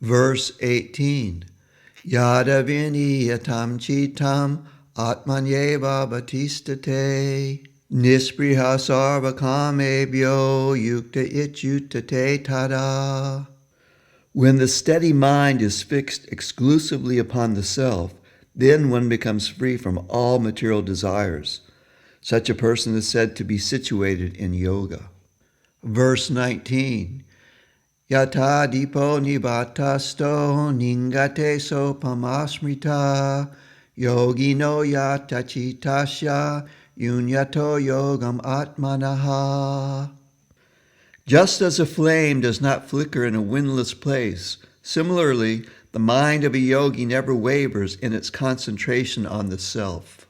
Verse 18. Yada viniyatam chitam atmanyeva bhatistate nispriha sarva kamebhyo yukta ityutate tada. When the steady mind is fixed exclusively upon the self, then one becomes free from all material desires. Such a person is said to be situated in yoga. Verse 19. Yata dipo nibatasto ningate sopamasmrita yogino yata chitasya yunyato yogam atmanaha. Just as a flame does not flicker in a windless place, similarly, the mind of a yogi never wavers in its concentration on the self.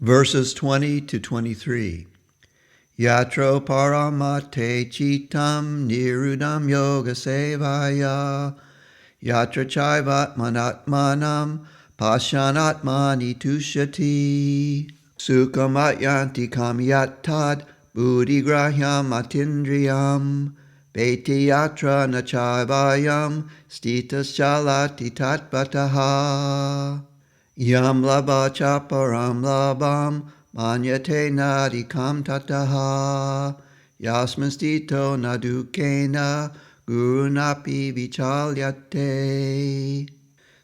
Verses 20 to 23. Yatro paramate chitam nirudam yoga sevaya yatra chaivatmanatmanam pasyanatmani tushyati sukhamatyanti kamyattad buddhigrahyam atindriyam beti yatra nachayvayam stitas chalati tatpataha yam labha param labham manyate nadikam tataha yasmastito nadukena gurunapi vichalyate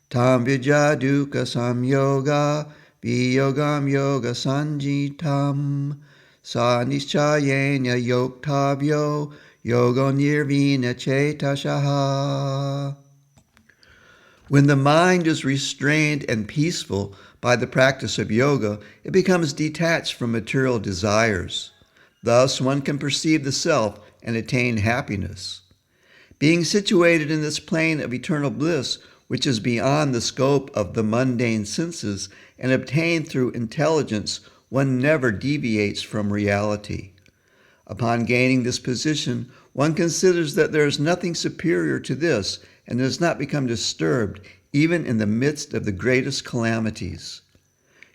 tam vijaduka samyoga viyogam yoga sanjitam sa nischayena yoktavyo yogo nirvina chetashaha. When the mind is restrained and peaceful by the practice of yoga, it becomes detached from material desires. Thus, one can perceive the self and attain happiness. Being situated in this plane of eternal bliss, which is beyond the scope of the mundane senses and obtained through intelligence, one never deviates from reality. Upon gaining this position, one considers that there is nothing superior to this and does not become disturbed even in the midst of the greatest calamities.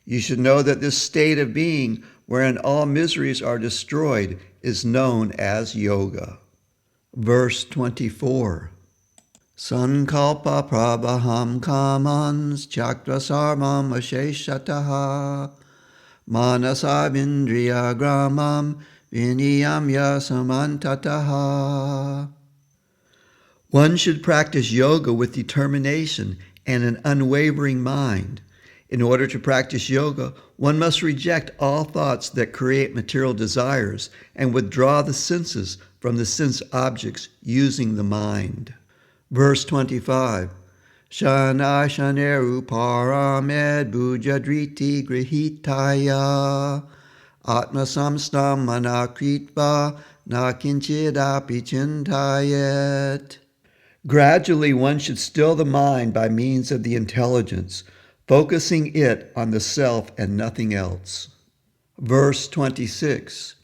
You should know that this state of being, wherein all miseries are destroyed, is known as yoga. Verse 24. Sankalpa prabhaham kamans chakra sarvam asheshataha manasavindriya gramam viniyam yasamantataha. One should practice yoga with determination and an unwavering mind. In order to practice yoga, one must reject all thoughts that create material desires and withdraw the senses from the sense objects using the mind. Verse 25. Shana shaneru paramed bujadriti grihitaya atma samstam manakritva nakinchidapi chintayet. Gradually, one should still the mind by means of the intelligence, focusing it on the self and nothing else. Verse 26.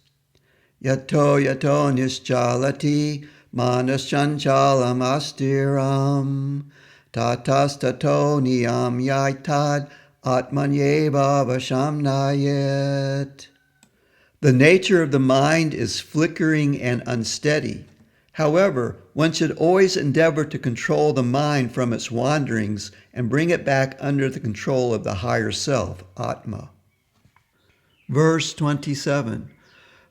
Yato yato nischalati manas chanchalam astiram tatastato niyam yaitad atmanyeva vashamnayet. The nature of the mind is flickering and unsteady. However, one should always endeavor to control the mind from its wanderings and bring it back under the control of the higher self, Atma. Verse 27.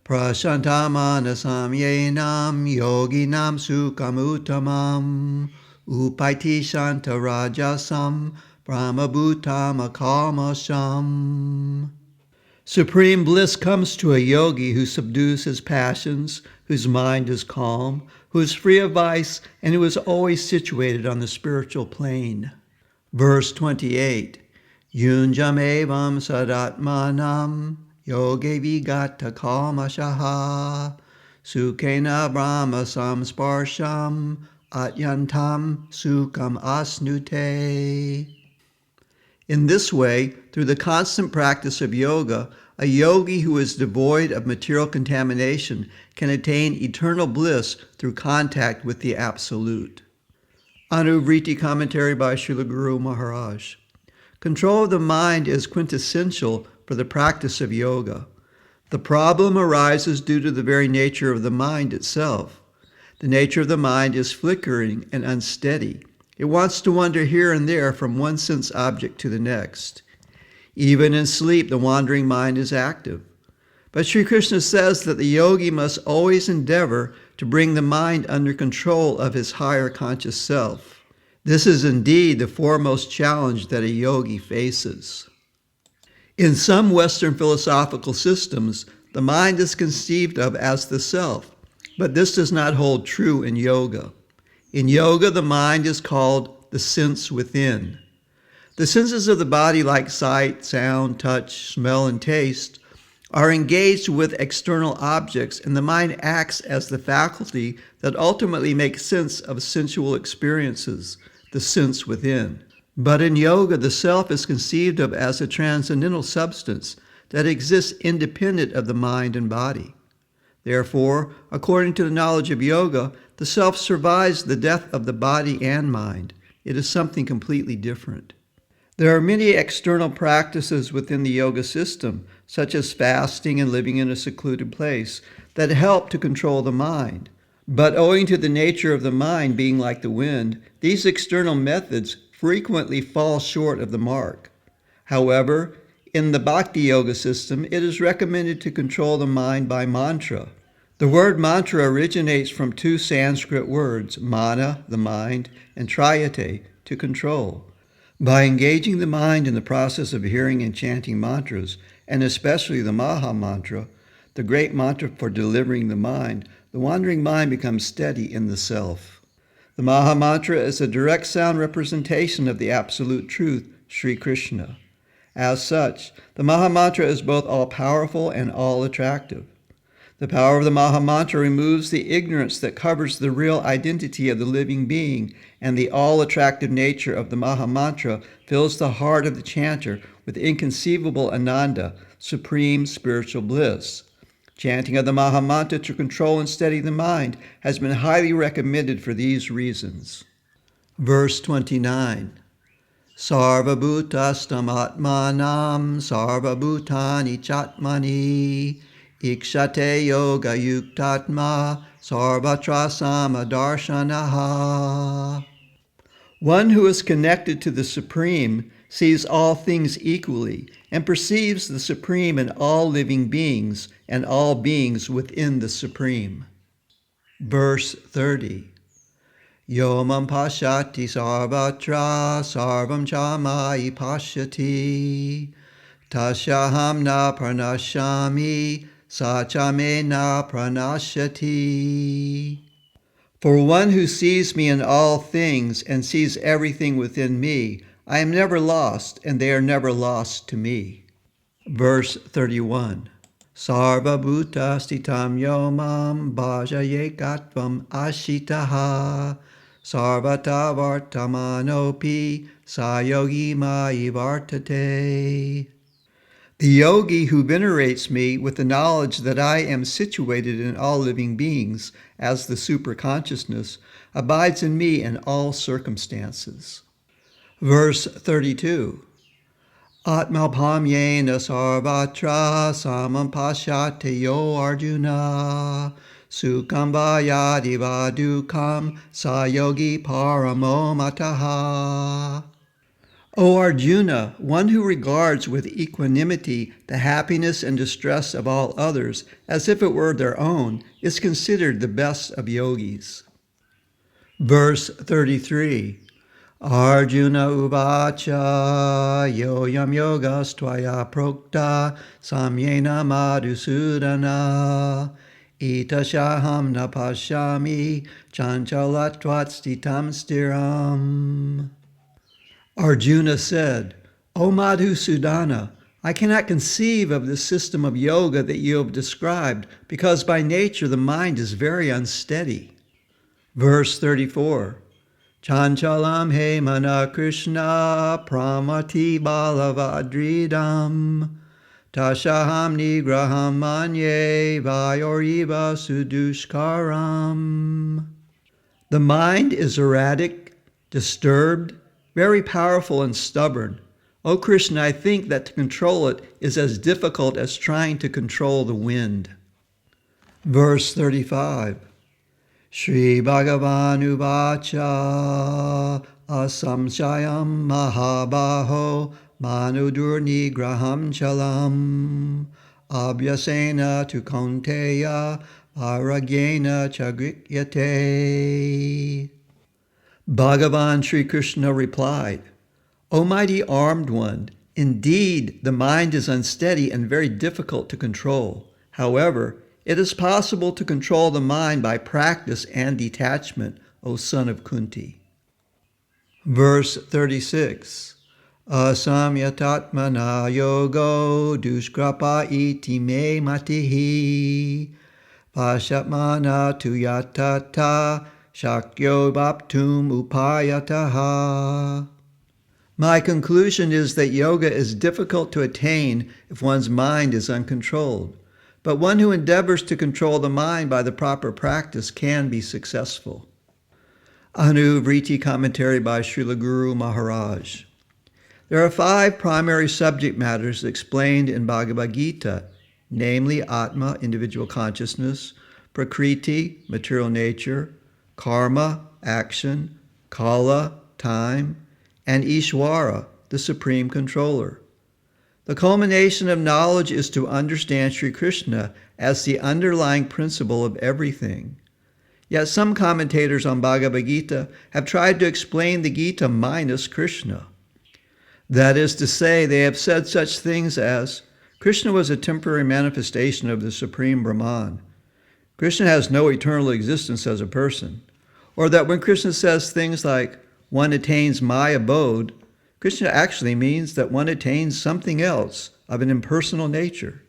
Prashantamanasam yenam yoginam sukhamutamam upaiti shantarajasam brahmabhutam akalmasham. Supreme bliss comes to a yogi who subdues his passions, whose mind is calm, who is free of vice, and who is always situated on the spiritual plane. Verse 28. Yunjam evam sadatmanam yoge vigata kalmashaha sukhena brahma samsparsham atyantam sukham asnute. In this way, through the constant practice of yoga, a yogi who is devoid of material contamination can attain eternal bliss through contact with the Absolute. Anuvritti commentary by Srila Guru Maharaj. Control of the mind is quintessential for the practice of yoga. The problem arises due to the very nature of the mind itself. The nature of the mind is flickering and unsteady. It wants to wander here and there from one sense object to the next. Even in sleep, the wandering mind is active. But Sri Krishna says that the yogi must always endeavor to bring the mind under control of his higher conscious self. This is indeed the foremost challenge that a yogi faces. In some Western philosophical systems, the mind is conceived of as the self, but this does not hold true in yoga. In yoga, the mind is called the sense within. The senses of the body, like sight, sound, touch, smell, and taste, are engaged with external objects, and the mind acts as the faculty that ultimately makes sense of sensual experiences, the sense within. But in yoga, the self is conceived of as a transcendental substance that exists independent of the mind and body. Therefore, according to the knowledge of yoga, the self survives the death of the body and mind. It is something completely different. There are many external practices within the yoga system, such as fasting and living in a secluded place, that help to control the mind. But owing to the nature of the mind being like the wind, these external methods frequently fall short of the mark. However, in the Bhakti yoga system, it is recommended to control the mind by mantra. The word mantra originates from two Sanskrit words, mana, the mind, and trayate, to control. By engaging the mind in the process of hearing and chanting mantras, and especially the Maha Mantra, the great mantra for delivering the mind, the wandering mind becomes steady in the self. The Maha Mantra is a direct sound representation of the absolute truth, Sri Krishna. As such, the Maha Mantra is both all-powerful and all-attractive. The power of the Maha Mantra removes the ignorance that covers the real identity of the living being, and the all-attractive nature of the Maha Mantra fills the heart of the chanter with inconceivable ananda, supreme spiritual bliss. Chanting of the Maha Mantra to control and steady the mind has been highly recommended for these reasons. Verse 29. Sarva bhutastam atmanam sarva bhutani chatmani ikshate yoga yuktatma sarvatra samadarshanaha. One who is connected to the Supreme sees all things equally and perceives the Supreme in all living beings and all beings within the Supreme. Verse 30. Yomam pashyati sarvatra sarvam chamai pashyati tasyaham na pranashyami sachame na pranashyati. For one who sees me in all things and sees everything within me, I am never lost, and they are never lost to me. Verse 31. Sarva bhutastitam yomam bhajayekatvam ashitaha sarvata vartamanopi sayogi mai vartate. The yogi who venerates me with the knowledge that I am situated in all living beings as the superconsciousness abides in me in all circumstances. Verse 32. Atmalpamyena sarvatra samam pashyate yo Arjuna sukham vayadi vadukam sayogi paramo mataha. O Arjuna, one who regards with equanimity the happiness and distress of all others as if it were their own, is considered the best of yogis. Verse 33. Arjuna uvacha yoyam yogas tvaya prokta samyena madhusudana itashaham na pashyami chanchalatvat stitam stiram. Arjuna said, O Madhusudana, I cannot conceive of the system of yoga that you have described, because by nature the mind is very unsteady. Verse 34. Chanchalam he mana Krishna pramati balavadridam tashaham nigraham manye vayoriva sudushkaram. The mind is erratic, disturbed, very powerful and stubborn. O Krishna, I think that to control it is as difficult as trying to control the wind. Verse 35. Shri Bhagavan uvacha Nasamshayam mahabaho manudurni graham chalam abhyasena tu kaunteya aragyena chagrikyate. Bhagavan Sri Krishna replied, O mighty armed one, indeed the mind is unsteady and very difficult to control. However, it is possible to control the mind by practice and detachment, O son of Kunti. Verse 36. Asamyatatmana yogo duskrapa iti me matihi pashatmana tu yatata shakyo baptum upayataha. My conclusion is that yoga is difficult to attain if one's mind is uncontrolled, but one who endeavors to control the mind by the proper practice can be successful. Anuvritti commentary by Srila Guru Maharaj. There are 5 primary subject matters explained in Bhagavad Gita, namely Atma, individual consciousness, Prakriti, material nature, Karma, action, Kala, time, and Ishvara, the supreme controller. The culmination of knowledge is to understand Sri Krishna as the underlying principle of everything. Yet some commentators on Bhagavad Gita have tried to explain the Gita minus Krishna. That is to say, they have said such things as, Krishna was a temporary manifestation of the Supreme Brahman. Krishna has no eternal existence as a person. Or that when Krishna says things like, one attains my abode, Krishna actually means that one attains something else of an impersonal nature.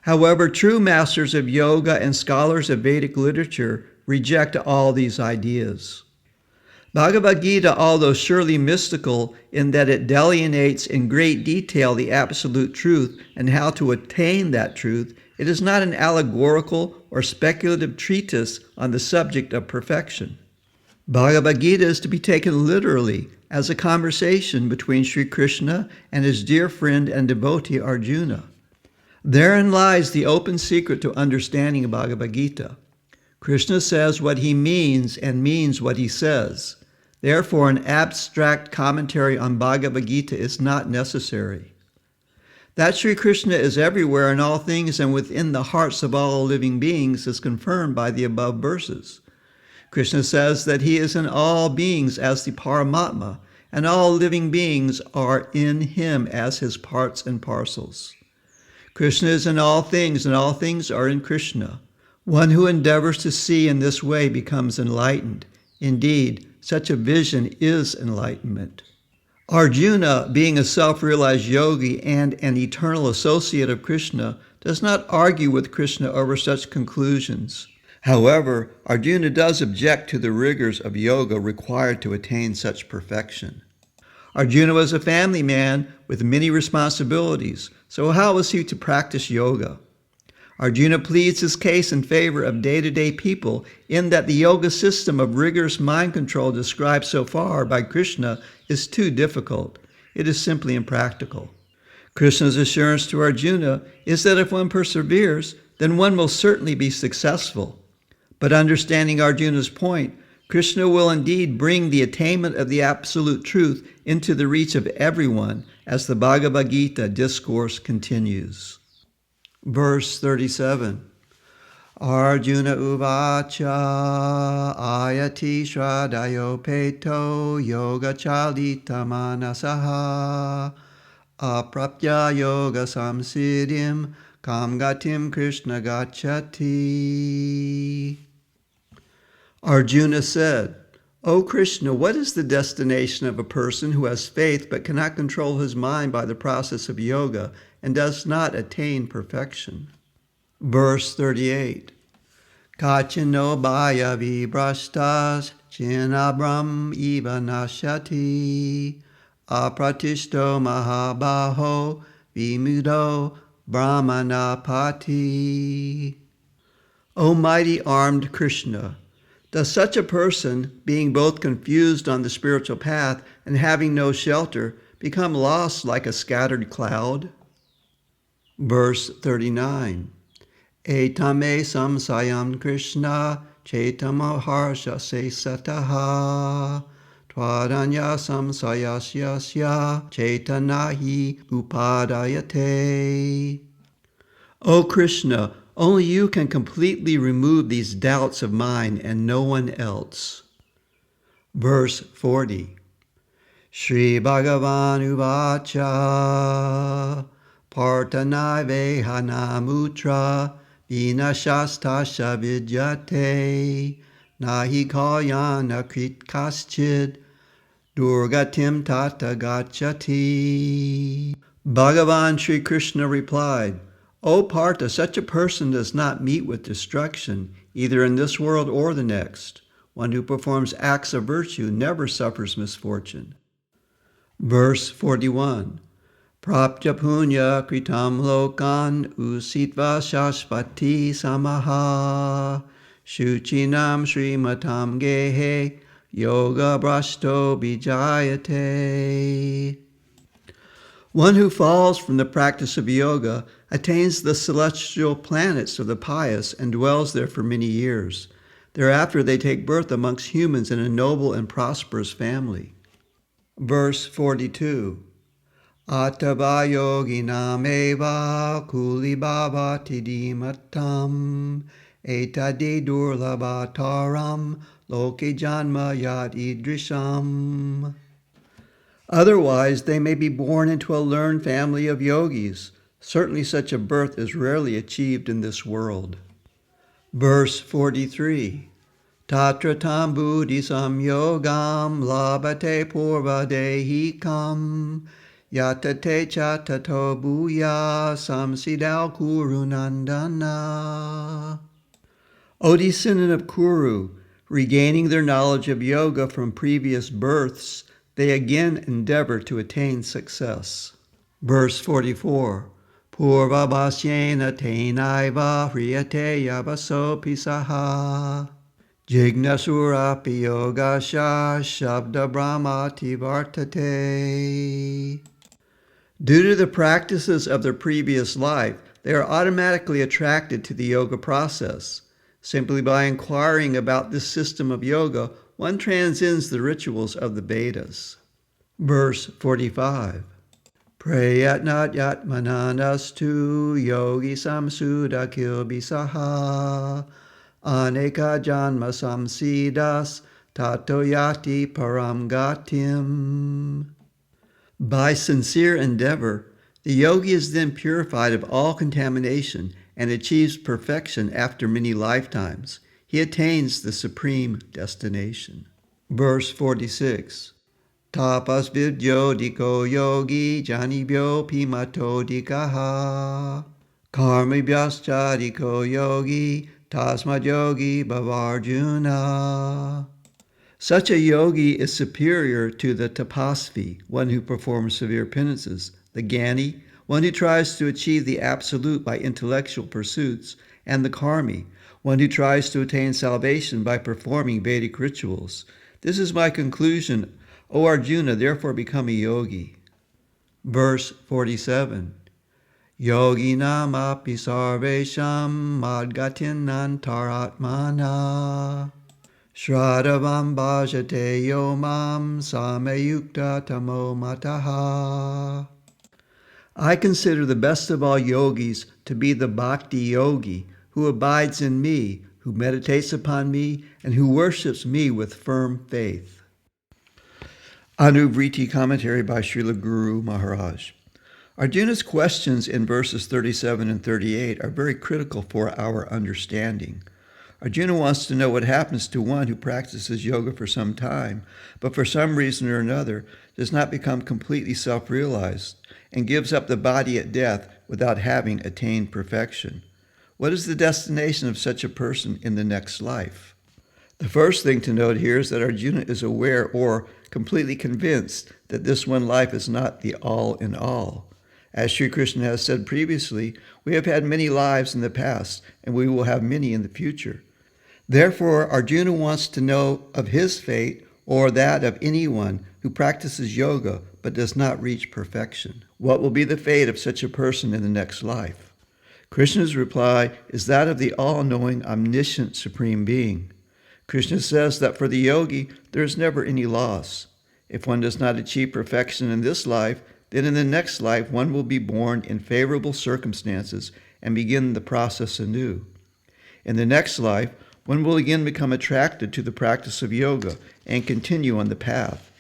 However, true masters of yoga and scholars of Vedic literature reject all these ideas. Bhagavad Gita, although surely mystical in that it delineates in great detail the absolute truth and how to attain that truth, it is not an allegorical or speculative treatise on the subject of perfection. Bhagavad Gita is to be taken literally as a conversation between Sri Krishna and his dear friend and devotee Arjuna. Therein lies the open secret to understanding Bhagavad Gita. Krishna says what he means and means what he says. Therefore, an abstract commentary on Bhagavad Gita is not necessary. That Sri Krishna is everywhere in all things and within the hearts of all living beings is confirmed by the above verses. Krishna says that he is in all beings as the Paramatma, and all living beings are in him as his parts and parcels. Krishna is in all things, and all things are in Krishna. One who endeavors to see in this way becomes enlightened. Indeed, such a vision is enlightenment. Arjuna, being a self-realized yogi and an eternal associate of Krishna, does not argue with Krishna over such conclusions. However, Arjuna does object to the rigors of yoga required to attain such perfection. Arjuna was a family man with many responsibilities, so how was he to practice yoga? Arjuna pleads his case in favor of day-to-day people in that the yoga system of rigorous mind control described so far by Krishna is too difficult. It is simply impractical. Krishna's assurance to Arjuna is that if one perseveres, then one will certainly be successful. But understanding Arjuna's point, Krishna will indeed bring the attainment of the absolute truth into the reach of everyone as the Bhagavad Gita discourse continues. Verse 37. Arjuna uvacha ayati shraddhayo peto yoga chalita manasaha aprapya yoga samsiddhim kam gatim Krishna gacchati. Arjuna said, O Krishna, what is the destination of a person who has faith but cannot control his mind by the process of yoga and does not attain perfection? Verse 38. Kachino bhaya vibrastas chinabram iva nashati apratishto mahabaho vimudo brahmanapati. O mighty armed Krishna, does such a person, being both confused on the spiritual path and having no shelter, become lost like a scattered cloud? Verse 39. Etame samsayam Krishna chaitamaharsha se sataha Twadanya samsayasyasya chaitanahi upadayate. O Krishna, only you can completely remove these doubts of mine and no one else. Verse 40. Shri Bhagavan Uvacha Partanai Vehanamutra Vinashastasya Vidyate Nahi Kalyana Krit Kaschid Durgatim Tata Gacchati. Bhagavan Sri Krishna replied, O Partha, such a person does not meet with destruction, either in this world or the next. One who performs acts of virtue never suffers misfortune. Verse 41. Praptya punya kritam lokan usitva shashvati samaha shuchinam srimatam gehe yoga brashto bijayate. One who falls from the practice of yoga attains the celestial planets of the pious and dwells there for many years. Thereafter they take birth amongst humans in a noble and prosperous family. Verse 42. Atava yoginam eva kuli bhavati dimatam etade durlabhataram loke janma yad idrisham. Otherwise, they may be born into a learned family of yogis. Certainly such a birth is rarely achieved in this world. Verse 43. Tatra tam buddhisam yogam labhate purva dehikam yatate chatato bhuya samsidau kurunandana. O descendant of Kuru, regaining their knowledge of yoga from previous births, they again endeavor to attain success. Verse 44. Purva bhasyena tenaiva hriyate yavaso pisaha jignasurapi yogasha shabda brahmati vartate. Due to the practices of their previous life, they are automatically attracted to the yoga process. Simply by inquiring about this system of yoga, one transcends the rituals of the Vedas. Verse 45. Prayatnat yatmananastu yogi samsuda kilbisaha aneka janma samsidas tato yati param gatim. By sincere endeavor, the yogi is then purified of all contamination and achieves perfection after many lifetimes. He attains the supreme destination. Verse 46. Tapas vidyo diko yogi janibyo pimato dikaha karmibhyascha diko yogi tasmad yogi bhavarjuna. Such a yogi is superior to the tapasvi, one who performs severe penances, the Gyani, one who tries to achieve the absolute by intellectual pursuits, and the karmi, one who tries to attain salvation by performing Vedic rituals. This is my conclusion. O Arjuna, therefore become a yogi. Verse 47. Yoginam api sarvesham madgatin antaratmana Shraddhavam bhajate yomam sameyukta tamo mataha. I consider the best of all yogis to be the Bhakti yogi, who abides in me, who meditates upon me, and who worships me with firm faith. Anuvritti commentary by Srila Guru Maharaj. Arjuna's questions in verses 37 and 38 are very critical for our understanding. Arjuna wants to know what happens to one who practices yoga for some time, but for some reason or another does not become completely self-realized and gives up the body at death without having attained perfection. What is the destination of such a person in the next life? The first thing to note here is that Arjuna is aware or completely convinced that this one life is not the all in all. As Sri Krishna has said previously, we have had many lives in the past, and we will have many in the future. Therefore, Arjuna wants to know of his fate or that of anyone who practices yoga but does not reach perfection. What will be the fate of such a person in the next life? Krishna's reply is that of the all-knowing, omniscient Supreme Being. Krishna says that for the yogi, there is never any loss. If one does not achieve perfection in this life, then in the next life one will be born in favorable circumstances and begin the process anew. In the next life, one will again become attracted to the practice of yoga and continue on the path.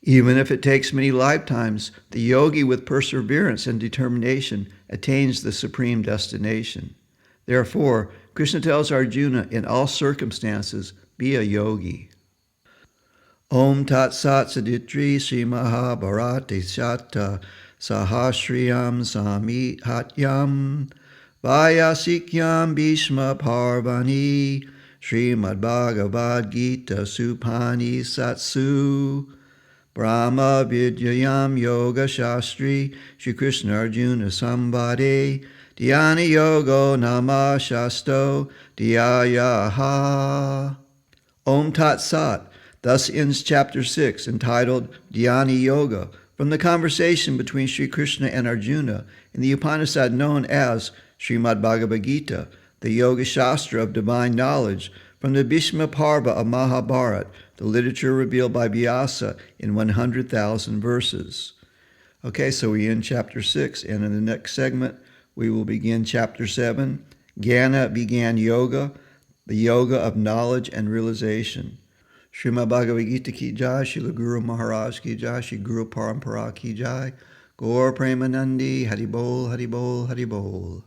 Even if it takes many lifetimes, the yogi with perseverance and determination attains the supreme destination. Therefore, Krishna tells Arjuna in all circumstances, be a yogi. Om Tat Sat Saditri Sri Mahabharati Shatta Sahasriyam Samhihatyam Vayasikyam Bhishma Parvani Srimad Bhagavad Gita Supani Satsu Brahma Vidyayam Yoga Shastri Shri Krishna Arjuna Sambade Dhyana Yogo Nama Shasto Dhyayaha. Om Tat Sat. Thus ends Chapter 6, entitled Dhyana Yoga, from the conversation between Sri Krishna and Arjuna in the Upanishad known as Srimad Bhagavad Gita, the Yoga Shastra of divine knowledge, from the Bhishma Parva of Mahabharata, the literature revealed by Vyasa in 100,000 verses. Okay, so we end Chapter 6, and in the next segment, we will begin Chapter 7, Jnana Began Yoga, the yoga of knowledge and realization. Srimad Bhagavad Gita ki jai, Srila Guru Maharaj ki jai, Shri Guru Parampara ki jai, Gaur Premanandi, Hari Bol, Hari Bol, Hari Bol.